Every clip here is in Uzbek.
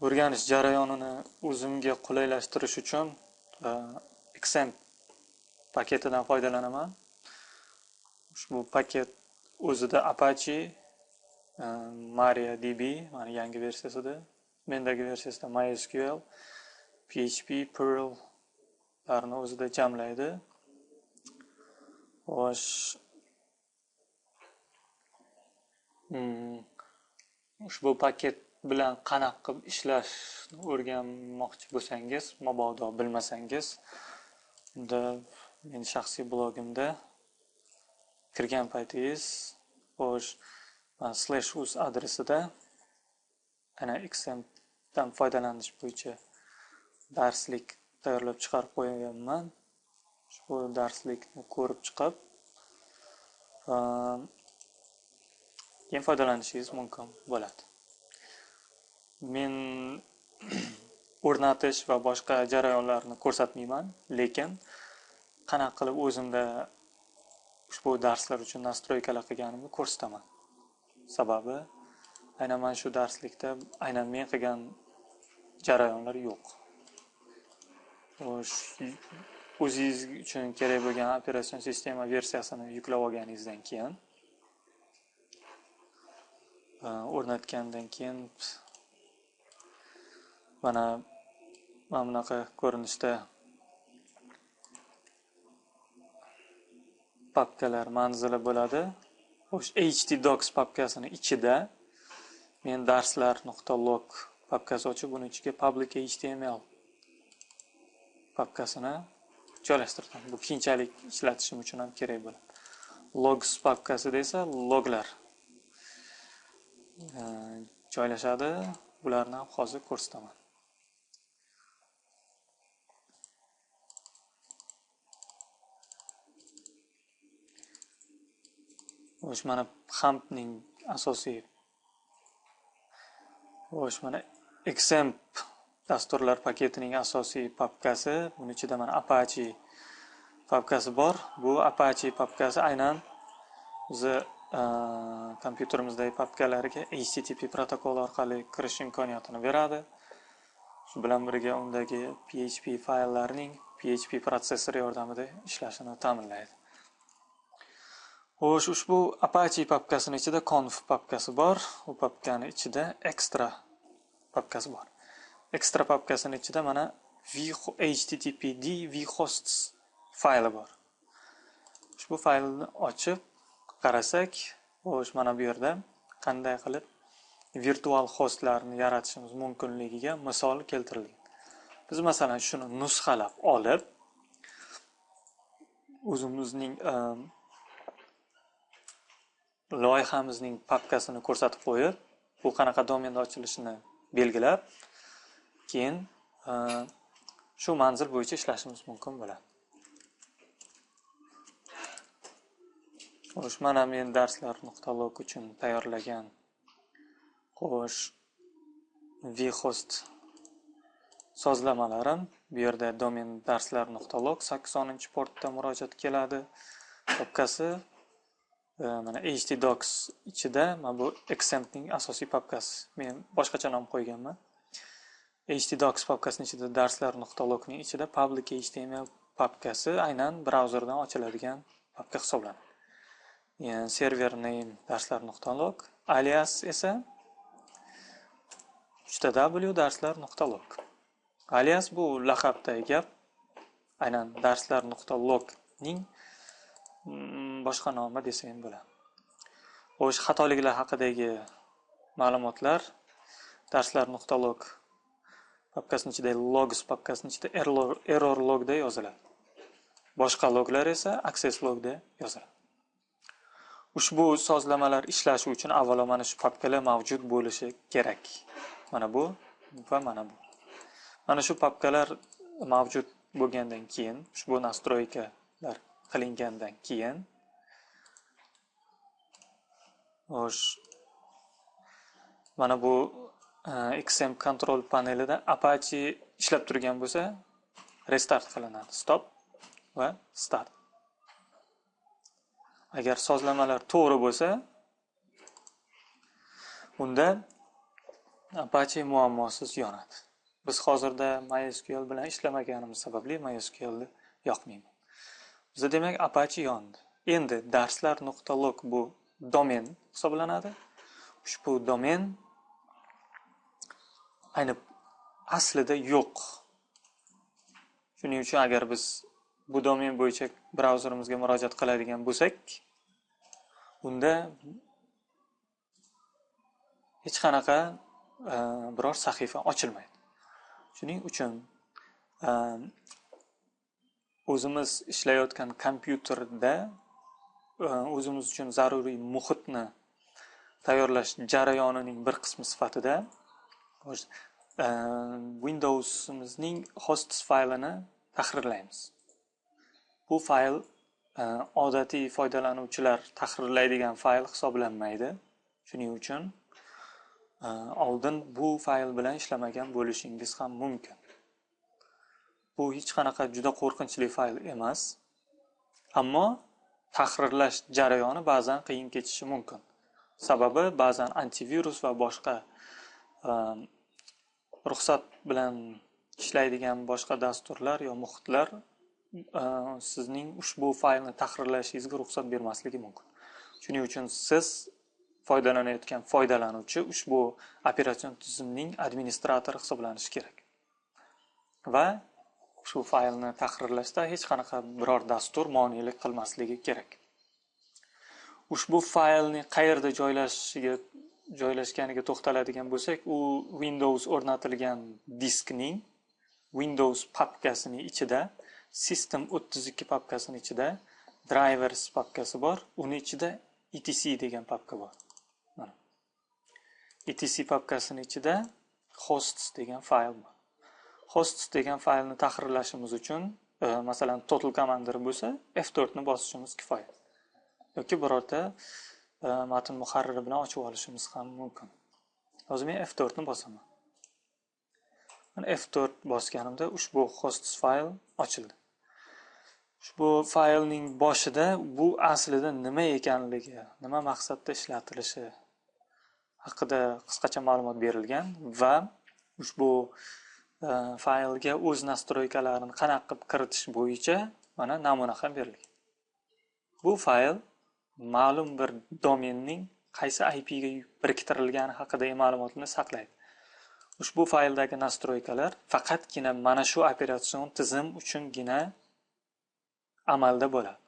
O'rganish jarayonini o'zimga qulaylashtirish uchun Xampp paketidan foydalanaman. Ushbu paket o'zida Apache, MariaDB, mana yangi versiyasida, mendagi versiyasida MySQL, PHP, Perl larni o'zida jamlaydi. Ushbu paket bilan qanaqa qilib ishlashni o'rganmoqchi bo'lsangiz, mabodo bilmasangiz, unda men shaxsiy blogimda kirgan paytingiz, men /uz adresida ana Xampdan foydalanish bo'yicha darslik tayyorlab chiqarib qo'yganman. Ushbu darslikni ko'rib chiqib, keyin foydalanishingiz mumkin bo'ladi. Men o'rnatish va boshqa jarayonlarni ko'rsatmayman, lekin qanaqa qilib o'zimda ushbu darslar uchun nastroykalar qilganimni ko'rsataman. Sababi aynan mana shu darslikda aynan men qilgan jarayonlar yo'q. O'zingiz uchun kerak bo'lgan operatsion sistema versiyasini yuklab olganingizdan keyin, o'rnatgandan keyin mana bunaqa ko'rinishda papkalar manzili bo'ladi. htdocs papkasini ichida men darslar.log papkasi ochib, uni ichiga public html papkasini joylashtirdim. Bu keyinchalik ishlatishim uchun ham kerak bo'ladi. Logs papkasida esa loglar joylashadi. Bularni ham hozir ko'rsataman. Mana Xampning asosiy mana Xampp dasturlar paketining asosiy papkasi, buning ichida mana Apache papkasi bor. Bu Apache papkasi aynan o'zi kompyuterimizdagi papkalarga HTTP protokol orqali kirish imkoniyatini beradi. Shu bilan birga undagi PHP fayllarning PHP protsessor yordamida ishlashini ta'minlaydi. Ushbu Apache papkasining ichida conf papkasi bor. U papkani ichida extra papkasi bor. Extra papkasining ichida mana httpd vhosts fayli bor. Ushbu faylni ochib qarasak, mana bu yerda qanday qilib virtual hostlarni yaratishimiz mumkinligiga misol keltirilgan. Biz masalan shuni nusxalab olib, o'zimizning loyihamizning papkasini ko'rsatib qo'yib, bu qanaqa domenda ochilishini belgilab, keyin shu manzil bo'yicha ishlashimiz mumkin bo'ladi. Mana men darslar.log uchun tayyorlagan vhost sozlamalarim. Bu yerda domen darslar.log 80-portda murojaat keladi. Papkasi mana htdocs ichida, mana bu Xampning asosiy papkasi. Men boshqacha nom qo'yganman. htdocs papkasining ichida darslar.logning ichida public html papkasi aynan brauzerdan ochiladigan papka hisoblanadi. Yani server name darslar.log, alias esa w darslar.log. Alias bu laqabdagi gap. Aynan darslar.logning boshqa nomi desa ham bo'ladi. Xatoliklar haqidagi ma'lumotlar darslar.log papkasining ichida logs papkasining ichida error logda yoziladi. Boshqa loglar esa access logda yoziladi. Ushbu sozlamalar ishlashi uchun avvalo mana shu papkalar mavjud bo'lishi kerak. Mana bu va mana bu. Mana shu papkalar mavjud bo'lgandan keyin, ushbu nastroykalar qilingandan keyin mana bu Xampp control panelida Apache ishlab turgan bo'lsa, restart qilinadi. Stop va start. Agar sozlamalar to'g'ri bo'lsa, unda Apache muammosiz yonadi. Biz hozirda MySQL bilan ishlamaganimiz sababli MySQLni yoqmayman. Bizda demak Apache yondi. Endi darslar.log bu domen hisoblanadi. Ushbu domen ayni aslida yo'q. Shuning uchun agar biz bu domen bo'yicha brauzerimizga murojaat qiladigan bo'lsak, unda hech qanaqa biror sahifa ochilmaydi. Shuning uchun o'zimiz ishlayotgan kompyuterda o'zimiz uchun zaruriy muhitni tayyorlash jarayonining bir qismi sifatida Windows'imizning hosts faylini tahrirlaymiz. Bu fayl odatiy foydalanuvchilar tahrirlaydigan fayl hisoblanmaydi. Shuning uchun oldin bu fayl bilan ishlamagan bo'lishingiz ham mumkin. Bu hech qanaqa juda qo'rqinchli fayl emas, ammo tahrirlash jarayoni ba'zan qiyin kechishi mumkin. Sababi ba'zan antivirus va boshqa ruxsat bilan ishlaydigan boshqa dasturlar yo muhitlar sizning ushbu faylni tahrirlashingizga ruxsat bermasligi mumkin. Shuning uchun siz foydalanayotgan foydalanuvchi ushbu operatsion tizimning administratori hisoblanishi kerak. Va shu faylni tahrirlashda hech qanaqa biror dastur monelik qilmasligi kerak. Ushbu faylning qayerda joylashganiga to'xtaladigan bo'lsak, u Windows o'rnatilgan diskning Windows papkasining ichida, System 32 papkasining ichida drivers papkasi bor, uning ichida etc degan papka bor. Mana. etc papkasining ichida hosts degan fayl bor. Hosts degan faylni tahrirlashimiz uchun, masalan, total commander bo'lsa, F4 ni bosishimiz kifoya. Yoki birorta matn muharriri bilan ochib olishimiz ham mumkin. Hozir men F4 ni bosaman. Men F4 bosganimda ushbu hosts fayl ochildi. Ushbu faylning boshida bu aslida nima ekanligi, nima maqsadda ishlatilishi haqida qisqacha ma'lumot berilgan va ushbu faylga o'z nastroykalarini qanaqa qilib kiritish bo'yicha mana namuna ham berilgan. Bu fayl ma'lum bir domenning qaysi IP ga biriktirilgani haqidagi ma'lumotni saqlaydi. Ushbu fayldagi nastroykalar faqatgina mana shu operatsion tizim uchungina amalda bo'ladi.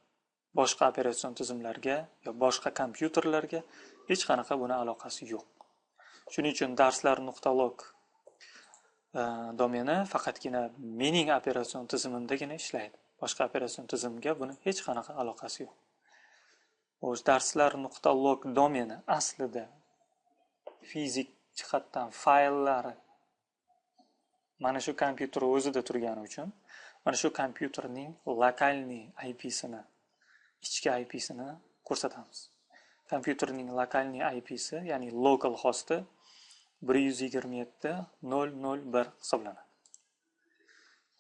Boshqa operatsion tizimlarga yo boshqa kompyuterlarga hech qanaqa buni aloqasi yo'q. Shuning uchun darslar.log domeni faqatgina mening operatsion tizimimdagina ishlaydi. Boshqa operatsion tizimga buni hech qanaqa aloqasi yo'q. O'z darslar.log domeni aslida fizik jihatdan fayllari mana shu kompyuter o'zida turgani uchun mana shu kompyuterning lokalniy IP-sini, ichki IP-sini ko'rsatamiz. Kompyuterning lokalniy IP-si, ya'ni local hosti 127.0.0.1 hisoblanadi.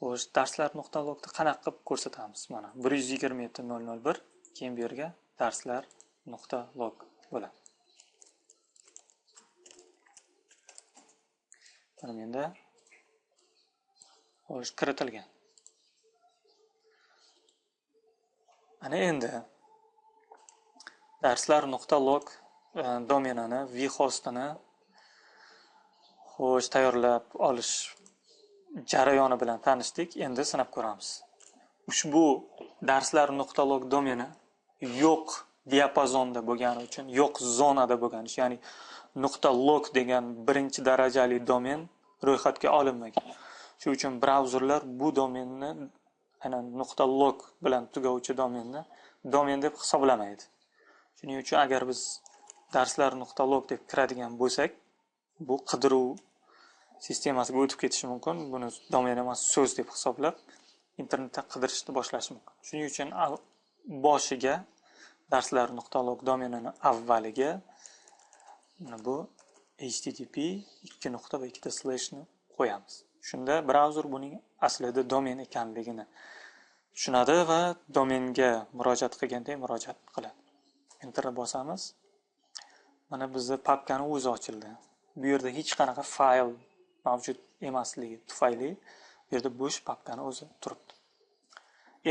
O'z darslar.logni qanaqa qilib ko'rsatamiz? Mana 127.0.0.1 keyin bu yerga darslar.log bo'ladi. Mana menda o'z kiritilgan. Ana endi darslar.log domenini, vhostini xo'sh tayyorlab olish jarayoni bilan tanishdik. Endi sinab ko'ramiz. Ushbu darslar.log domeni yo'q diapazonda bo'lgani uchun, yo'q zonada bo'lgani uchun, ya'ni .log degan birinchi darajali domen ro'yxatga olinmagan. Shuning uchun brauzerlar bu domenni aynan .log bilan tugovchi domenni domen deb hisoblamaydi. Shuning uchun agar biz darslar.log deb kiradigan bo'lsak, bu qidiruv sistemasiga o'tib ketishi mumkin. Buni domen emas, so'z deb hisoblab internetda qidirishni boshlashi mumkin. Shuning uchun boshiga darslar.log domenini avvaliga mana bu http 2.2/ ni qo'yamiz. Shunda brauzer buning aslida domen ekanligini tushunadi va domenga murojaat qilganda murojaat qiladi. Enter bosamiz. Mana bizning papkani o'zi ochildi. Bu yerda hech qanaqa fayl mavjud emasligi tufayli bu yerda bo'sh papkani o'zi turibdi.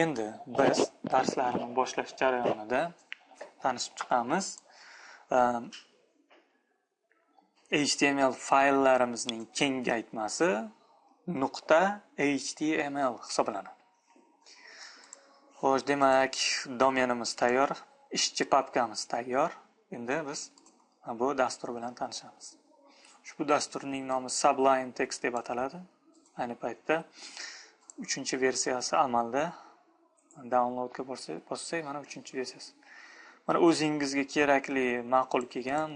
Endi biz darslarni boshlash jarayonida tanishib chiqamiz. HTML fayllarimizning kengaytmasi .html hisoblanadi. Xo'sh, demak, domenimiz tayyor, ishchi papkamiz tayyor. Endi biz bu dastur bilan tanishamiz. Ushbu dasturning nomi Sublime Text deb ataladi. Ayni paytda 3-versiyasi amalda. Downloadga bossak, mana 3-versiyasi. Mana o'zingizga kerakli, ma'qul kelgan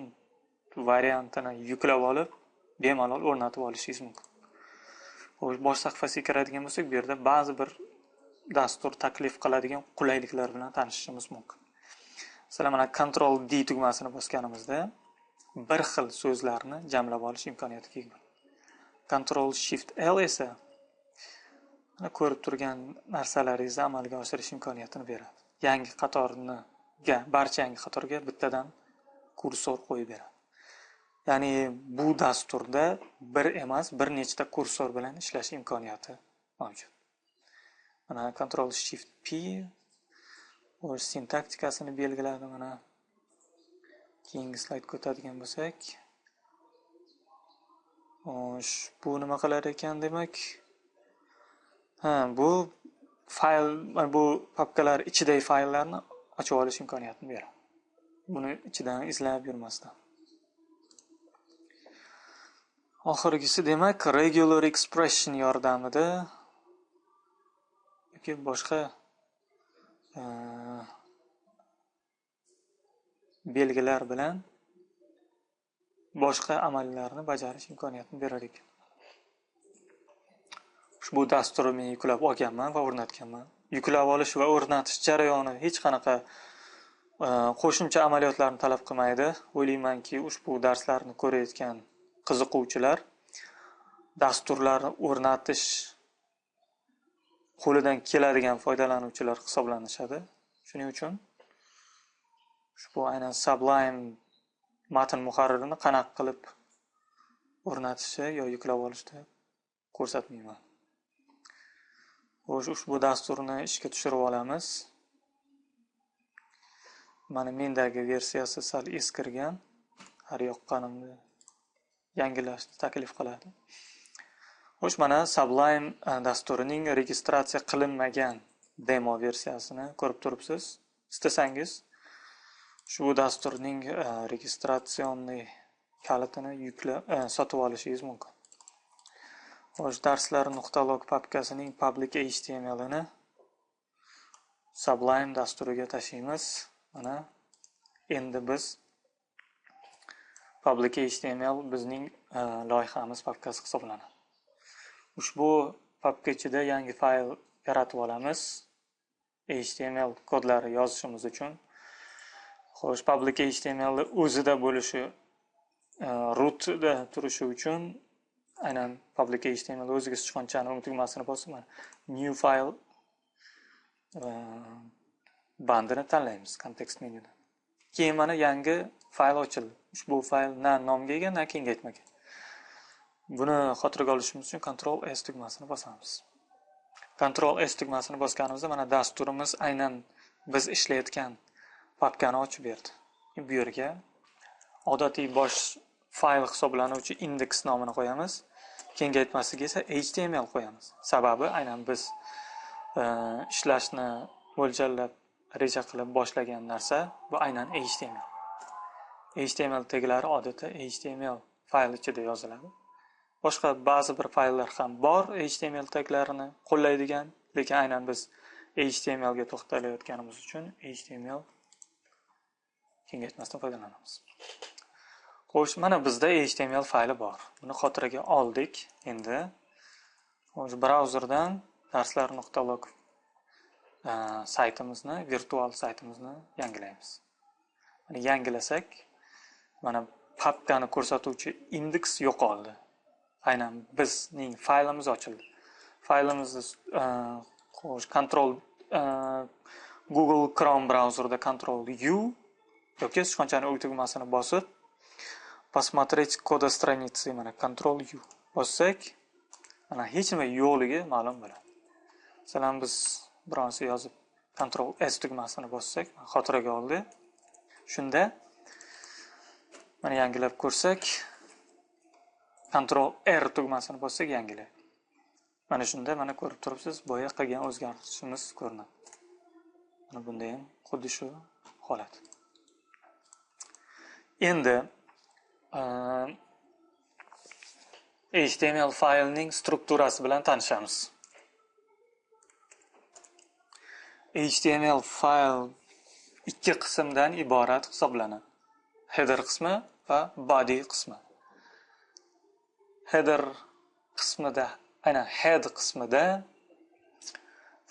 variantini yuklab olib, bemalol o'rnatib olishingiz mumkin. Xo'sh, bosh sahifasiga kiradigan bo'lsak, bu yerda ba'zi bir dastur taklif qiladigan qulayliklar bilan tanishishimiz mumkin. Masalan, mana Ctrl D tugmasini bosganimizda bir xil so'zlarni jamlab olish imkoniyatiga ega bo'ladi. Ctrl Shift L esa mana ko'rib turgan narsalaringizni amalga oshirish imkoniyatini beradi. Barcha yangi qatorga bittadan kursor qo'yib beradi. Ya'ni bu dasturda bir emas, bir nechta kursor bilan ishlash imkoniyati mavjud. Mana Ctrl Shift P o'z sintaktikasini belgiladi. Mana keyingi slaydga o'tadigan bo'lsak, bu nima qilar ekan demak? Bu papkalar ichidagi fayllarni ochib olish imkoniyatini beradi. Buni ichidan izlab yurmasdan. Oxirgisi demak regular expression yordamida yoki boshqa belgilar bilan boshqa amallarni bajarish imkoniyatini berar ekan. Ushbu dasturni men yuklab olganman va o'rnatganman. Yuklab olish va o'rnatish jarayoni hech qanaqa qo'shimcha amaliyotlarni talab qilmaydi. O'ylaymanki, ushbu darslarni ko'rayotgan qiziquvchilar dasturlarni o'rnatish qo'lidan keladigan foydalanuvchilar hisoblanishadi. Shuning uchun ushbu aynan Sublime matn muharririni qanaqa qilib o'rnatishi yo yuklab olishni ko'rsatmayman. Xo'sh, ushbu dasturni ishga tushirib olamiz. Mana mendagi versiyasi sal eskirgan. Har yoqqanimni yangilashni taklif qiladi. Xo'sh, mana Sublime dasturining registratsiya qilinmagan demo versiyasini ko'rib turibsiz. Istasangiz shu dasturning registratsionniy kalitini sotib olishingiz mumkin. Xo'sh, darslar.log papkasining public HTMLini Sublime dasturiga tashlaymiz. Mana endi biz public HTML bizning loyihamiz papkasi hisoblanadi. Ushbu papka ichida yangi fayl yaratib olamiz. HTML kodlari yozishimiz uchun. Xo'sh, public HTML o'zida bo'lishi, rootda turishi uchun aynan public HTML o'ziga sichqonchani tugmasini bosib, new file bandini tanlaymiz kontekst menyuda. Keyin mana yangi fayl ochildi. Ushbu fayl na nomga ega, na kengaytmaga. Buni xotirga olishimiz uchun Ctrl S tugmasini bosamiz. Ctrl S tugmasini bosganimizda mana dasturimiz aynan biz ishlayotgan papkani ochib berdi. Bu yerga odatiy bosh fayl hisoblanuvchi index nomini qo'yamiz. Kengaytmasiga esa HTML qo'yamiz. Sababi aynan biz ishlashni mo'ljallab reja qilib boshlagan narsa bu aynan HTML. HTML taglari odatda HTML fayl ichida yoziladi. Boshqa ba'zi bir fayllar ham bor HTML taglarini qo'llaydigan, lekin aynan biz HTML ga to'xtalayotganimiz uchun HTML kengaytmasdan foydalanamiz. Xo'sh, mana bizda HTML fayli bor. Buni xotiraga oldik. Endi xo'sh, brauzerdan darslar.log saytimizni, virtual saytimizni yangilaymiz. Mana yangilasak, mana papkani ko'rsatuvchi indeks yo'qoldi. Aynan bizning faylimiz ochildi. Faylimizni xo'sh, Google Chrome brauzerida Ctrl U yoki sichqonchaning o'q tugmasini bosib посмотреть koda страницы mana Ctrl U bossak, mana hech nima yo'qligi ma'lum bo'ladi. Masalan biz bironsi yozib Ctrl S tugmasini bossak, xotiraga oldi. Shunda mana yangilab ko'rsak, Ctrl R tugmasini bossak yangilaydi. Mana shunda mana ko'rib turibsiz, boya qilgan o'zgarishimiz ko'rinadi. Mana bunda ham xuddi shu holat. Endi HTML faylining strukturasi bilan tanishamiz. HTML fayl ikki qismdan iborat hisoblanadi. Header qismi va body qismi. Header qismida, aynan head qismida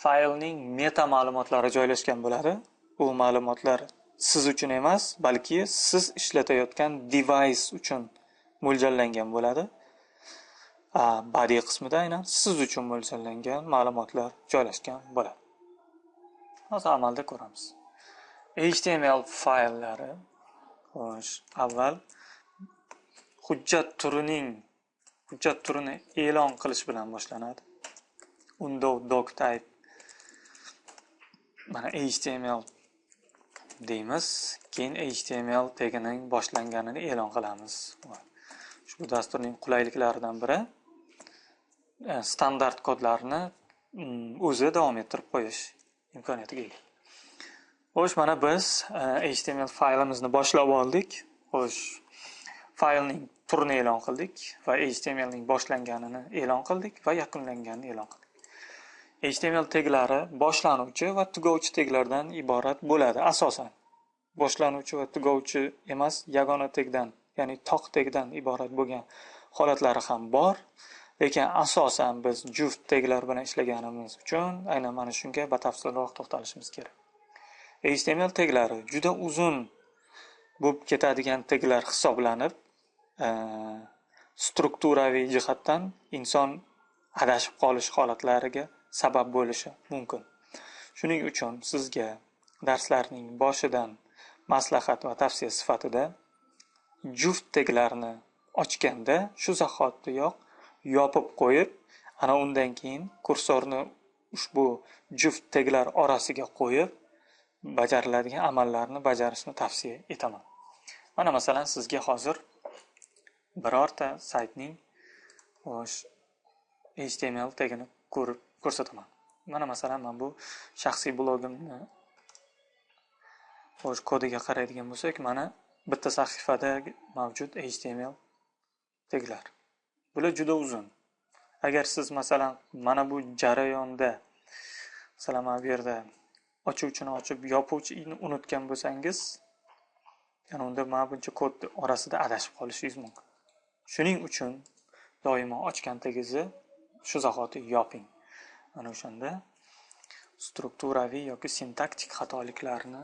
faylning meta ma'lumotlari joylashgan bo'ladi. Bu ma'lumotlar siz uchun emas, balki siz ishlatayotgan device uchun mo'ljallangan bo'ladi. Body qismida aynan siz uchun mo'ljallangan ma'lumotlar joylashgan bo'ladi. Hozir amalda ko'ramiz. HTML fayllari avval hujjat turini e'lon qilish bilan boshlanadi. Undov doc type mana HTML deymiz, keyin HTML tagining boshlanganini e'lon qilamiz. Ushbu dasturning qulayliklaridan biri standart kodlarni o'zi davom ettirib qo'yish imkoniyatiga ega. Xo'sh, mana biz HTML faylimizni boshlab oldik. Xo'sh, faylning turini e'lon qildik va HTMLning boshlanganini e'lon qildik va yakunlanganini e'lon qildik. HTML taglari boshlanuvchi va tugovchi taglardan iborat bo'ladi asosan. Boshlanuvchi va tugovchi emas, yagona tagdan, ya'ni toq tagdan iborat bo'lgan holatlari ham bor. Lekin asosan biz juft taglar bilan ishlaganimiz uchun aynan mana shunga batafsilroq to'xtalishimiz kerak. HTML taglari juda uzun bo'lib ketadigan taglar hisoblanib, strukturaviy jihatdan inson adashib qolish holatlariga sabab bo'lishi mumkin. Shuning uchun sizga darslarning boshidan maslahat va tavsiya sifatida juft taglarni ochganda shu zahotiyoq yopib qo'yib, ana undan keyin kursorni ushbu juft taglar orasiga qo'yib bajariladigan amallarni bajarishni tavsiya etaman. Mana masalan sizga hozir birorta saytning HTML tagini ko'rsataman. Mana masalan men bu shaxsiy blogimni kodiga qaraydigan bo'lsak, mana bitta sahifada mavjud HTML taglar. Bular juda uzun. Agar siz masalan mana bu jarayonda masalan bu yerda ochuvchini ochib yopuvchini unutgan bo'lsangiz, yana unda mana buncha kod orasida adashib qolishingiz mumkin. Shuning uchun doimo ochgan tagingizni shu zahoti yoping. Mana o'shanda strukturaviy yoki sintaktik xatoliklarni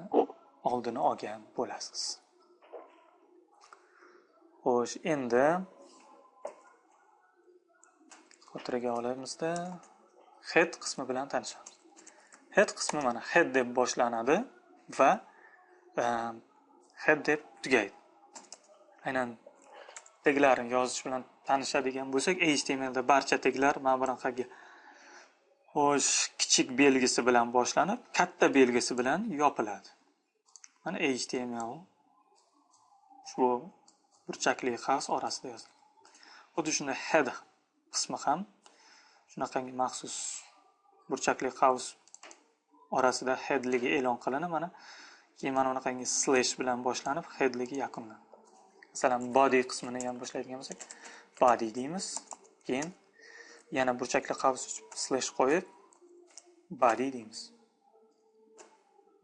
oldini olgan bo'lasiz. Xo'sh, endi xotiraga olamizda head qismi bilan tanishamiz. Head qismi mana head deb boshlanadi va head deb tugaydi. Aynan taglarni yozish bilan tanishadigan bo'lsak, HTML da barcha taglar mana bunaqaga kichik belgisi bilan boshlanib, katta belgisi bilan yopiladi. Mana HTML shu burchakli qavs orasida yoziladi. Xuddi shunday head qismi ham shunaqangi maxsus burchakli qavs orasida headligi e'lon qilinib, mana keyin mana bunaqangi slash bilan boshlanib, headligi yakunlanadi. Masalan, body qismini ham boshlaydigan bo'lsak, body deymiz. Keyin yana burchakli qavs slash qo'yib body deymiz.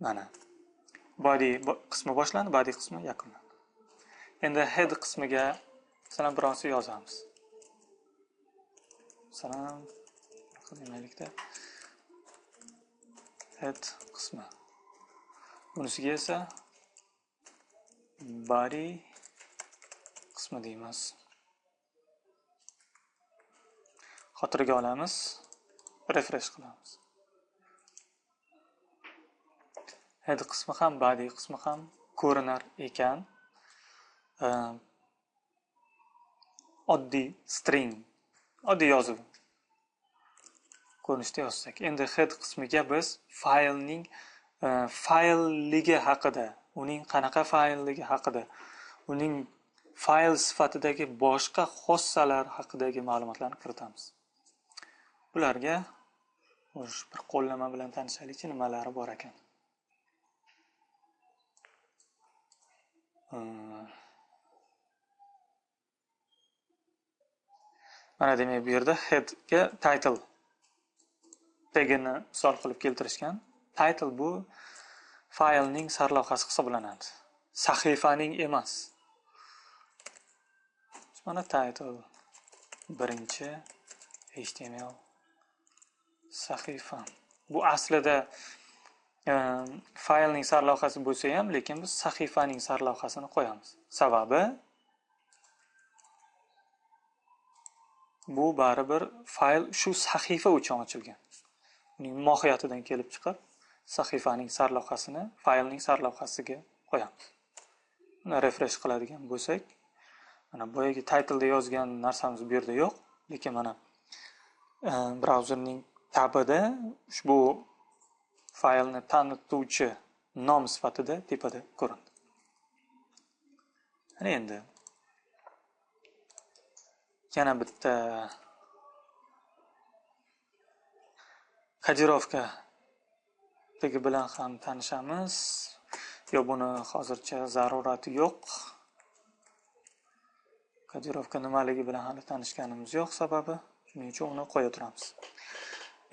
Mana body qismi boshlandi, body qismi yakunlandi. Endi head qismiga masalan bironsi yozamiz. Masalan, demaylikda head qismi. Bunisiga esa body qismi deymiz. Xotiraga olamiz, refresh qilamiz. Head qismi ham, body qismi ham ko'rinar ekan. oddiy string, oddiy yozuv ko'rinishda yozsak. Endi head qismiga biz faylning faylligi haqida, uning qanaqa faylligi haqida, uning fayl sifatidagi boshqa xossalar haqidagi ma'lumotlarni kiritamiz. Bularga bir qo'llanma bilan tanishaylikchi, nimalari bor ekan. Mana demak bu yerda head ga title tagini misol qilib keltirishgan. Title bu faylning sarlavhasi hisoblanadi. Sahifaning emas. Mana title birinchi HTML sahifa. Bu aslida faylning sarlavhasi bo'lsa ham, lekin biz sahifaning sarlavhasini qo'yamiz. Sababi bu baribir fayl shu sahifa uchun ochilgan. Uning mohiyatidan kelib chiqib, sahifaning sarlavhasini faylning sarlavhasiga qo'yamiz. Buni refresh qiladigan bo'lsak, mana boyagi title da yozgan narsamiz bu yerda yo'q, lekin mana brauzerning tabida ushbu faylni tanituvchi nom sifatida tepada ko'rindi. Ana endi yana bitta kodirovka tagi bilan ham tanishamiz. Yo, buni hozircha zarurati yo'q. Kodirovka nimaligi bilan hali tanishganimiz yo'q sababi, shuning uchun uni qo'ya turamiz.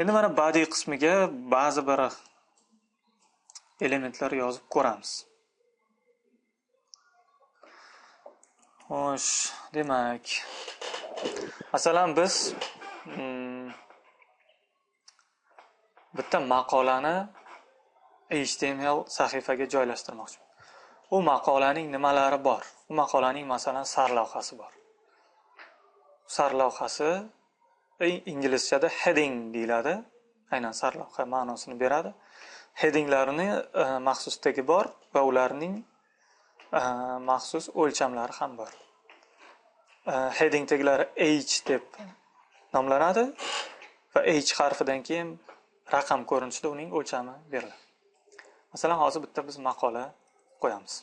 Endi mana body qismiga ba'zi bir elementlar yozib ko'ramiz. Xo'sh, demak, masalan biz bitta maqolani HTML sahifaga joylashtirmoqchimiz. U maqolaning nimalari bor? U maqolaning masalan sarlavhasi bor. Sarlavhasi inglizchada heading deyiladi. Aynan sarlavha ma'nosini beradi. Headinglarni maxsus tagi bor va ularning maxsus o'lchamlari ham bor. Heading taglari H deb nomlanadi va H harfidan keyin raqam ko'rinishida uning o'lchami beriladi. Masalan, hozir bitta biz maqola qo'yamiz.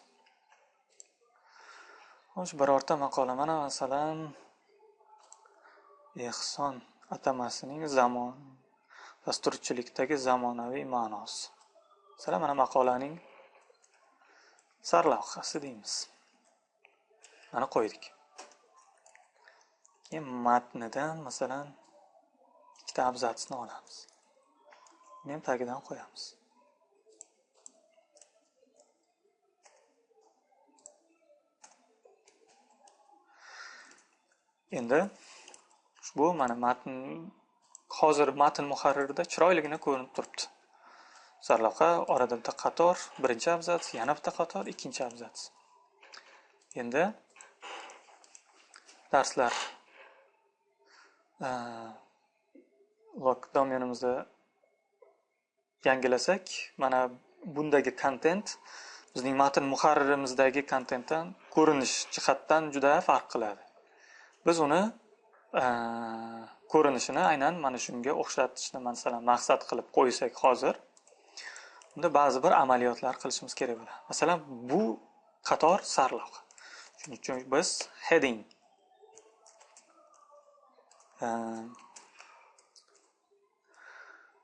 Xo'sh, birorta maqola mana masalan Ehson atamasining dasturchilikdagi zamonaviy ma'nosi. Masalan, mana maqolaning sarlavhasi deymiz. Mana qo'ydik. Keyin matnidan masalan ikkita abzatsni olamiz. Men tagidan qo'yamiz. Endi bu mana matn hozir matn muharririda chiroyligina ko'rinib turibdi. Sarlavha, orada bitta qator, birinchi abzats, yana bitta qator, ikkinchi abzats. Endi darslar log domenimizni yangilasak, mana bundagi kontent bizning matn muharririmizdagi kontentdan ko'rinish jihatdan juda farq qiladi. Biz uni ko'rinishini aynan mana shunga o'xshatishni masalan maqsad qilib qo'ysak hozir, unda ba'zi bir amaliyotlar qilishimiz kerak bo'ladi. Masalan, bu qator sarlavha. Shuning uchun biz heading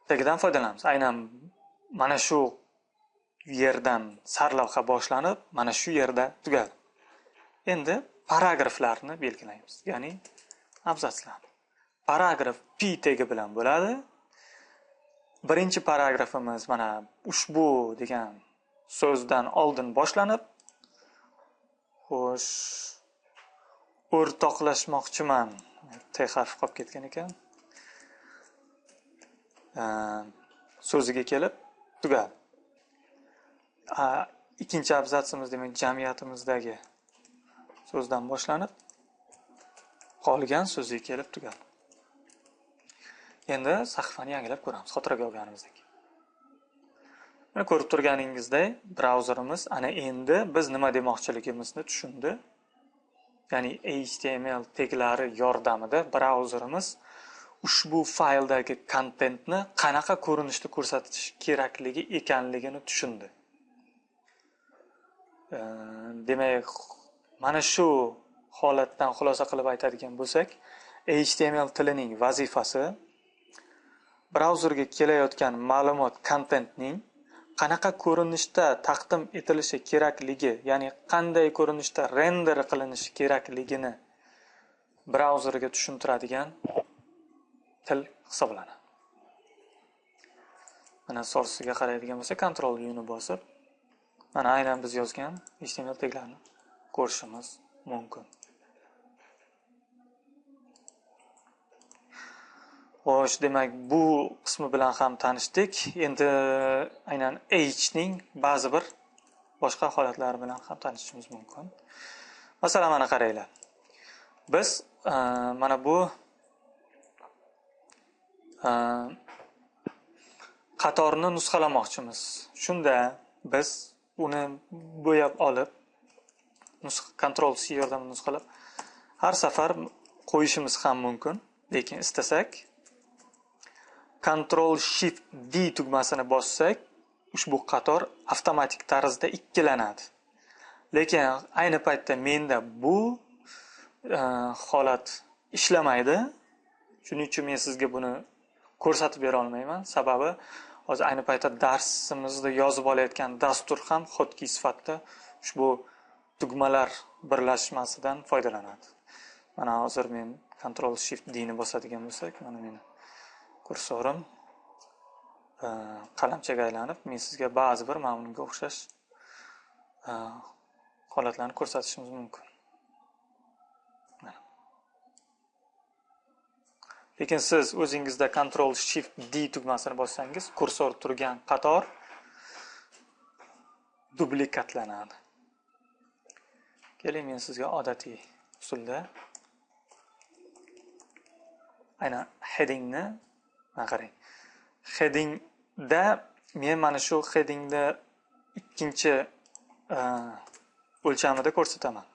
tagidan foydalanamiz. Aynan mana shu yerdan sarlavha boshlanib, mana shu yerda tugadi. Endi paragraflarni belgilaymiz, ya'ni abzatslar. Paragraf P tagi bilan bo'ladi. Birinchi paragrafimiz mana ushbu degan so'zdan oldin boshlanib, xo'sh, o'rtoqlashmoqchiman. T harfi qolib ketgan ekan. So'ziga kelib tugadi. Ikkinchi abzatsimiz demak jamiyatimizdagi so'zdan boshlanib, qolgan so'ziga kelib tugadi. Endi sahifani yangilab ko'ramiz, xotiraga olganimizdek. Mana ko'rib turganingizdek, brauzerimiz ana endi biz nima demoqchiligimizni tushundi. ya'ni HTML teglari yordamida brauzerimiz ushbu fayldagi kontentni qanaqa ko'rinishda ko'rsatish kerakligi ekanligini tushundi. Demak, mana shu holatdan xulosa qilib aytadigan bo'lsak, HTML tilining vazifasi brauzerga kelayotgan ma'lumot kontentning qanaqa ko'rinishda taqdim etilishi kerakligi, ya'ni qanday ko'rinishda render qilinishi kerakligini brauzerga tushuntiradigan til hisoblanadi. Mana source'ga qaraydigan bo'lsa, Ctrl U ni bosib, mana aynan biz yozgan HTML teglarini ko'rishimiz mumkin. Xo'sh, demak, bu qismi bilan ham tanishdik. Endi aynan H ning ba'zi bir boshqa holatlari bilan ham tanishishimiz mumkin. Masalan, mana qaranglar. Biz mana bu qatorni nusxalamoqchimiz. Shunda biz uni bo'yab olib, Ctrl C yordamida nusxalab, har safar qo'yishimiz ham mumkin. Lekin istasak Ctrl Shift D tugmasini bossak, ushbu qator avtomatik tarzda ikkilanadi. Lekin ayni paytda menda bu holat ishlamaydi. Shuning uchun men sizga buni ko'rsatib bera olmayman. Sababi hozir ayni paytda darsimizni yozib olayotgan dastur ham hotkey sifatida ushbu tugmalar birlashmasidan foydalanadi. Mana hozir men Ctrl Shift D ni bosadigan bo'lsak, mana meni kursorim qalamchaga aylanib, men sizga ba'zi bir ma'lumotga o'xshash holatlarni ko'rsatishimiz mumkin. Lekin siz o'zingizda Ctrl Shift D tugmasini bossangiz, kursor turgan qator dublikatlanadi. Keling, men sizga odatiy usulda aynan headingni qarang. Headingda men mana shu headingda ikkinchi o'lchamida ko'rsataman.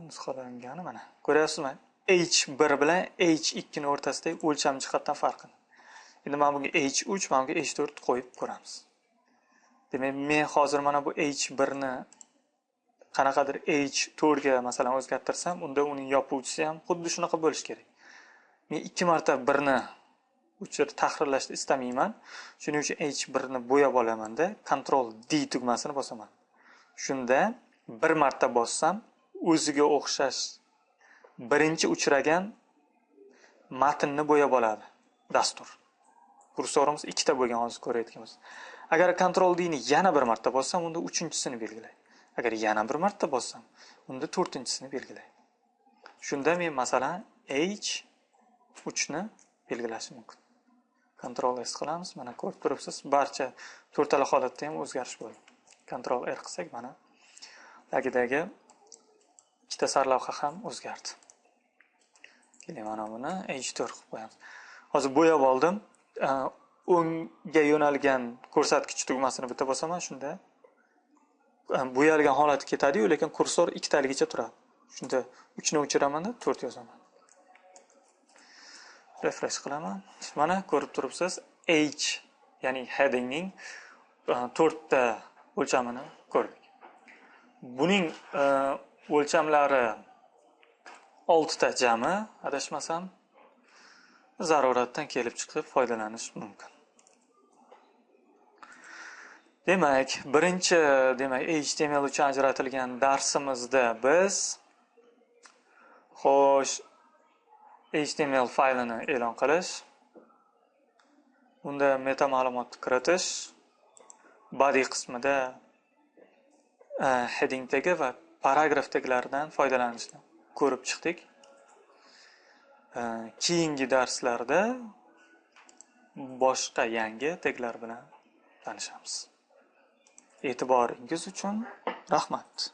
Nusxalangani mana. Ko'ryapsizmi? H1 bilan H2 ning o'rtasidagi o'lcham jihatdan farqi. Endi men bunga H3, men bunga H4 qo'yib ko'ramiz. Demak, men hozir mana bu H1 ni qanaqadir H4 ga masalan o'zgartirsam, unda uning yopuvchisi ham xuddi shunaqa bo'lishi kerak. Men 2 marta 1 ni o'chirib tahrirlashni istamayman. Shuning uchun H1 ni bo'yab olamanda Ctrl D tugmasini bosaman. Shunda 1 marta bossam, o'ziga o'xshash birinchi uchragan matnni bo'yab oladi dastur. Kursorimiz ikkita bo'lgan hozir ko'rayotganmiz. Agar Ctrl D ni yana 1 marta bossam, unda 3-chisini belgilaydi. Agar yana 1 marta bossam, unda 4-chisini belgilaydi. Shunda men masalan H3 ni belgilashim mumkin. Ctrl S qilamiz, mana ko'rib turibsiz, barcha to'rtala holatda ham o'zgarish bo'ldi. Ctrl R qilsak, mana tagidagi ikkita sarlavha ham o'zgardi. Keling, mana buni H4 qilib qo'yamiz. Hozir bo'yab oldim. O'ngga yo'nalgan ko'rsatkich tugmasini bitta bosaman, shunda bo'yalgan holati ketadi-yu, lekin kursor ikkitaligicha turadi. Shunda 3 ni o'chiraman, 4 yozaman. Refresh qilaman. Mana ko'rib turibsiz, H, ya'ni headingning 4 ta o'lchamini ko'rdik. Buning o'lchamlari 6 ta jami, adashmasam, zaruratdan kelib chiqib foydalanish mumkin. Demak, birinchi HTML uchun ajratilgan darsimizda biz xo'sh HTML faylini e'lon qilish, unda meta ma'lumotni kiritish, body qismida heading tagi va paragraf taglaridan foydalanishni ko'rib chiqdik. Keyingi darslarda boshqa yangi taglar bilan tanishamiz. E'tiboringiz uchun rahmat.